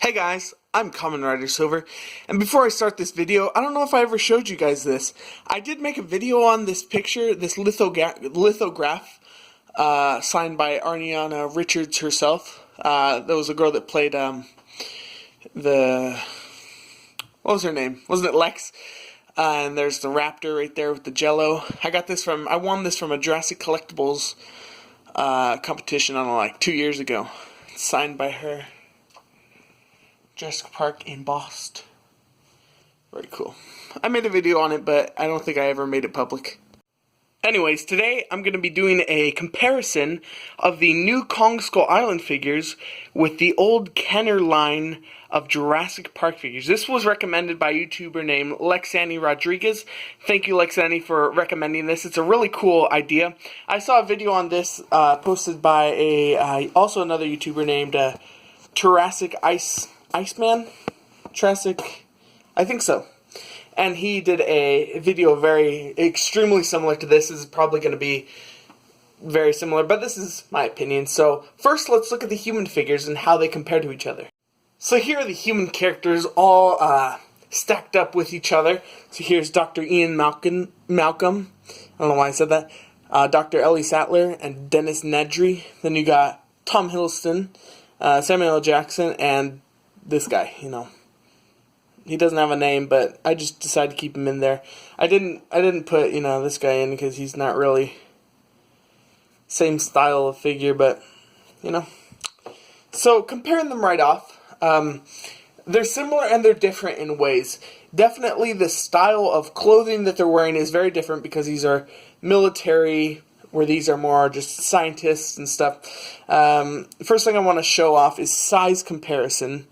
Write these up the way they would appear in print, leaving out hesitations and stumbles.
Hey guys, I'm Kamen Rider Silver, and before I start this video, I don't know if I ever showed you guys this. I did make a video on this picture, this lithograph, signed by Ariana Richards herself. That was a girl that played, what was her name? Wasn't it Lex? And there's the raptor right there with the jello. I won this from a Jurassic Collectibles, competition, I don't know, like 2 years ago. It's signed by her. Jurassic Park embossed. Very cool. I made a video on it, but I don't think I ever made it public. Anyways, today I'm going to be doing a comparison of the new Kong Skull Island figures with the old Kenner line of Jurassic Park figures. This was recommended by a YouTuber named Lexani Rodriguez. Thank you, Lexani, for recommending this. It's a really cool idea. I saw a video on this posted by also another YouTuber named Jurassic Iceman? Jurassic, I think so. And he did a video extremely similar to this. This is probably going to be very similar, but this is my opinion. So first, let's look at the human figures and how they compare to each other. So here are the human characters all stacked up with each other. So here's Dr. Ian Malcolm. I don't know why I said that. Dr. Ellie Sattler and Dennis Nedry. Then you got Tom Hiddleston, Samuel L. Jackson, and this guy, he doesn't have a name, but I just decided to keep him in there. I didn't put, this guy in because he's not really same style of figure, but, So, comparing them right off, they're similar and they're different in ways. Definitely the style of clothing that they're wearing is very different because these are military, where these are more just scientists and stuff. First thing I want to show off is size comparison.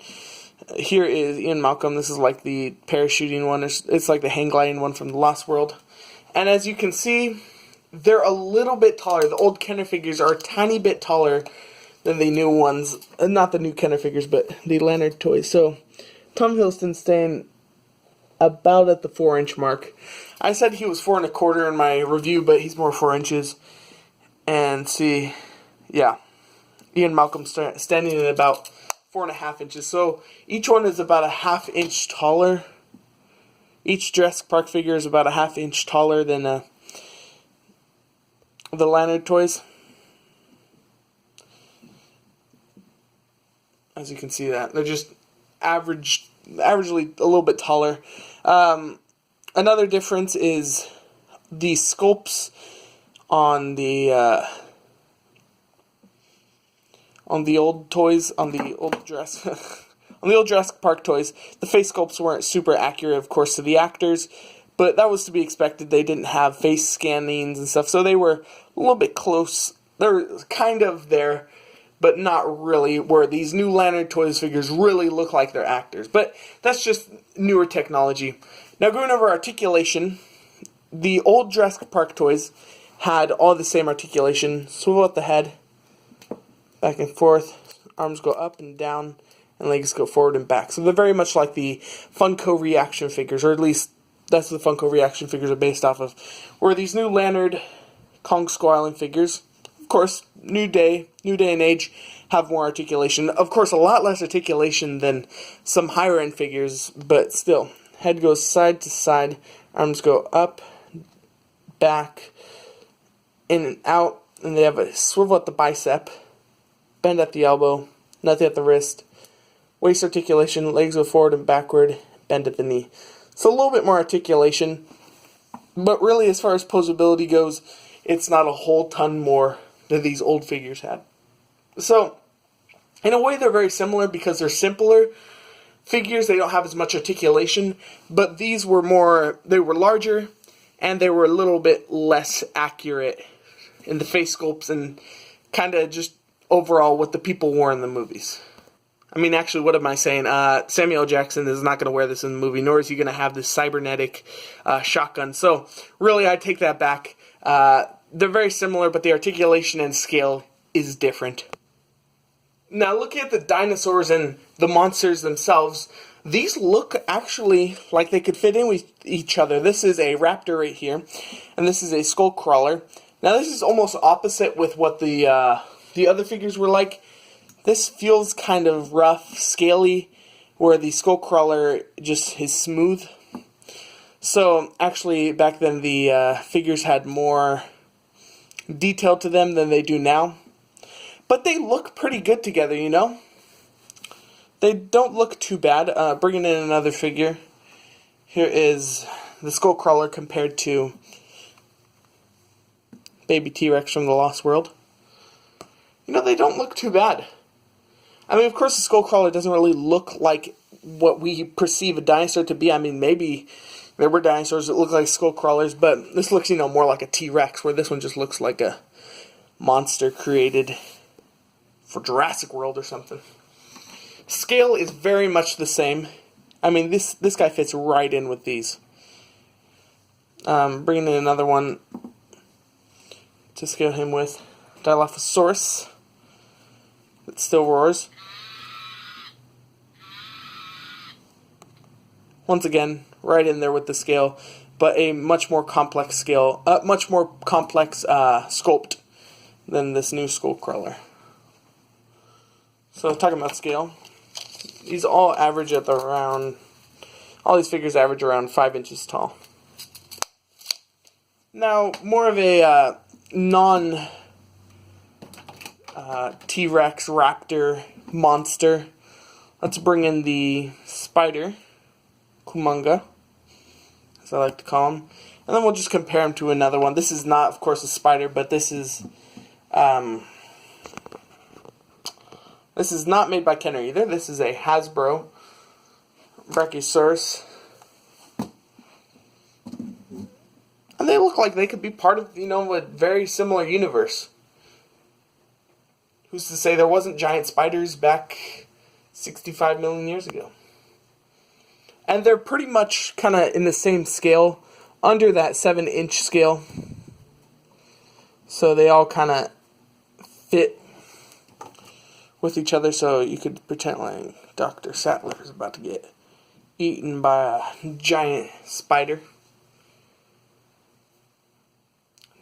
Here is Ian Malcolm. This is like the parachuting one. It's like the hang gliding one from the Lost World. And as you can see, they're a little bit taller. The old Kenner figures are a tiny bit taller than the new ones. Not the new Kenner figures, but the Lanard toys. So, Tom Hiddleston's staying about at the 4-inch mark. I said he was 4 1/4 in my review, but he's more 4 inches. And see, yeah, Ian Malcolm standing at about 4.5 inches. So each one is about a 1/2 inch taller. Each Jurassic Park figure is about a 1/2 inch taller than the Lanard toys. As you can see that they're just averagely a little bit taller. Another difference is the sculpts on the old toys, on the old Jurassic Park toys. The face sculpts weren't super accurate, of course, to the actors, but that was to be expected. They didn't have face scannings and stuff, so they were a little bit close. They're kind of there, but not really, where these new Lanard toys figures really look like they're actors. But that's just newer technology. Now, going over articulation, the old Jurassic Park toys had all the same articulation. Swivel at the head, back and forth, arms go up and down, and legs go forward and back. So they're very much like the Funko reaction figures, or at least that's what the Funko reaction figures are based off of. Where these new Lanard Kong Skull Island figures, of course, new day and age, have more articulation. Of course, a lot less articulation than some higher end figures, but still. Head goes side to side, arms go up, back, in and out, and they have a swivel at the bicep, bend at the elbow, nothing at the wrist, waist articulation, legs go forward and backward, bend at the knee. So a little bit more articulation, but really as far as posability goes, it's not a whole ton more than these old figures had. So, in a way they're very similar because they're simpler figures. They don't have as much articulation, but these were they were larger, and they were a little bit less accurate in the face sculpts and kind of just overall what the people wore in the movies. I mean, actually, what am I saying? Samuel L. Jackson is not going to wear this in the movie, nor is he going to have this cybernetic shotgun. So, really, I take that back. They're very similar, but the articulation and scale is different. Now, looking at the dinosaurs and the monsters themselves, these look actually like they could fit in with each other. This is a raptor right here, and this is a skull crawler. Now, this is almost opposite with what the other figures were like. This feels kind of rough, scaly, where the Skullcrawler just is smooth. So actually back then the figures had more detail to them than they do now. But they look pretty good together, you know? They don't look too bad. Bringing in another figure. Here is the Skullcrawler compared to Baby T-Rex from the Lost World. You know, they don't look too bad. I mean, of course, the Skullcrawler doesn't really look like what we perceive a dinosaur to be. I mean, maybe there were dinosaurs that look like Skullcrawlers, but this looks, you know, more like a T-Rex, where this one just looks like a monster created for Jurassic World or something. Scale is very much the same. I mean, this guy fits right in with these. Bringing in another one to scale him with. Dilophosaurus. It still roars. Once again, right in there with the scale, but a much more complex scale, much more complex sculpt than this new Skullcrawler. So talking about scale, these all average at around, all these figures average around 5 inches tall. Now, more of a non T-Rex raptor monster. Let's bring in the spider, Kumonga, as I like to call him. And then we'll just compare him to another one. This is not, of course, a spider, but this is not made by Kenner either. This is a Hasbro Brachiosaurus. And they look like they could be part of, you know, a very similar universe. Who's to say there wasn't giant spiders back 65 million years ago? And they're pretty much kind of in the same scale, under that 7-inch scale. So they all kind of fit with each other, so you could pretend like Dr. Sattler is about to get eaten by a giant spider.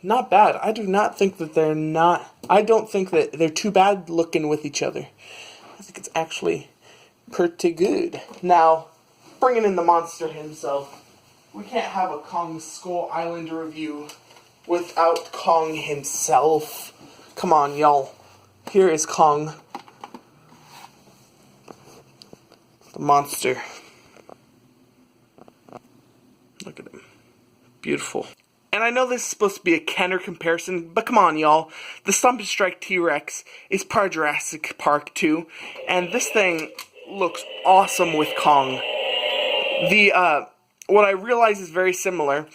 Not bad. I do not think that they're not... I don't think that they're too bad looking with each other. I think it's actually pretty good. Now, bringing in the monster himself, we can't have a Kong Skull Island review without Kong himself. Come on, y'all. Here is Kong, the monster. Look at him. Beautiful. And I know this is supposed to be a Kenner comparison, but come on, y'all. The Stomp and Strike T-Rex is part of Jurassic Park 2, and this thing looks awesome with Kong. What I realize is very similar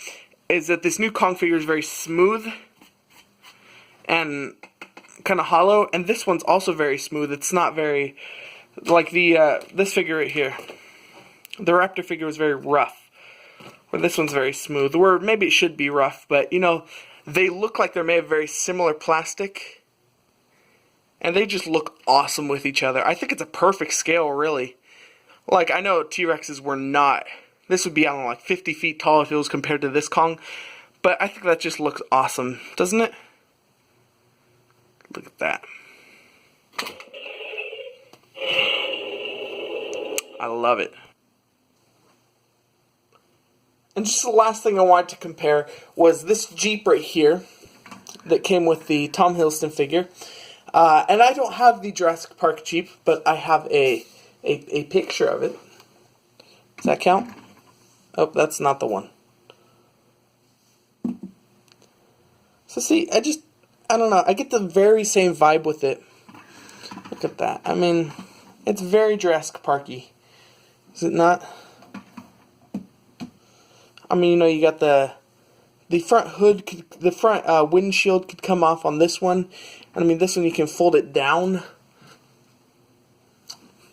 is that this new Kong figure is very smooth and kind of hollow, and this one's also very smooth. It's not very, like this figure right here. The Raptor figure was very rough, where this one's very smooth, where maybe it should be rough, but, you know, they look like they're made of very similar plastic, and they just look awesome with each other. I think it's a perfect scale, really. Like, I know T-Rexes were not, this would be, I don't know, like 50 feet tall if it was compared to this Kong, but I think that just looks awesome, doesn't it? Look at that. I love it. And just the last thing I wanted to compare was this Jeep right here that came with the Tom Hiddleston figure. And I don't have the Jurassic Park Jeep, but I have a picture of it. Does that count? Oh, that's not the one. So see, I don't know, I get the very same vibe with it. Look at that. I mean, it's very Jurassic Parky. Is it not? I mean, you know, you got the front hood, the front windshield could come off on this one. And I mean, this one you can fold it down.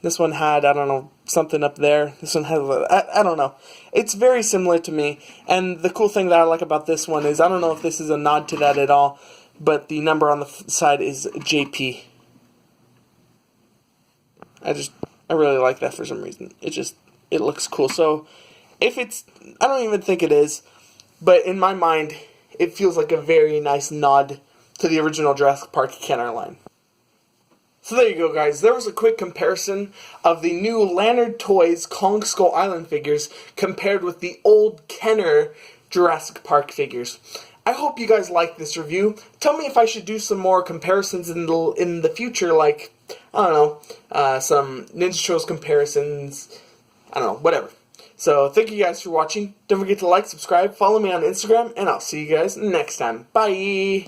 This one had, I don't know, something up there. This one has, I don't know. It's very similar to me. And the cool thing that I like about this one is, I don't know if this is a nod to that at all, but the number on the side is JP. I really like that for some reason. It looks cool. So, if it's, I don't even think it is, but in my mind, it feels like a very nice nod to the original Jurassic Park Kenner line. So there you go, guys. There was a quick comparison of the new Lanard Toys Kong Skull Island figures compared with the old Kenner Jurassic Park figures. I hope you guys like this review. Tell me if I should do some more comparisons in the future, like, I don't know, some Ninja Turtles comparisons, I don't know, whatever. So, thank you guys for watching. Don't forget to like, subscribe, follow me on Instagram, and I'll see you guys next time. Bye!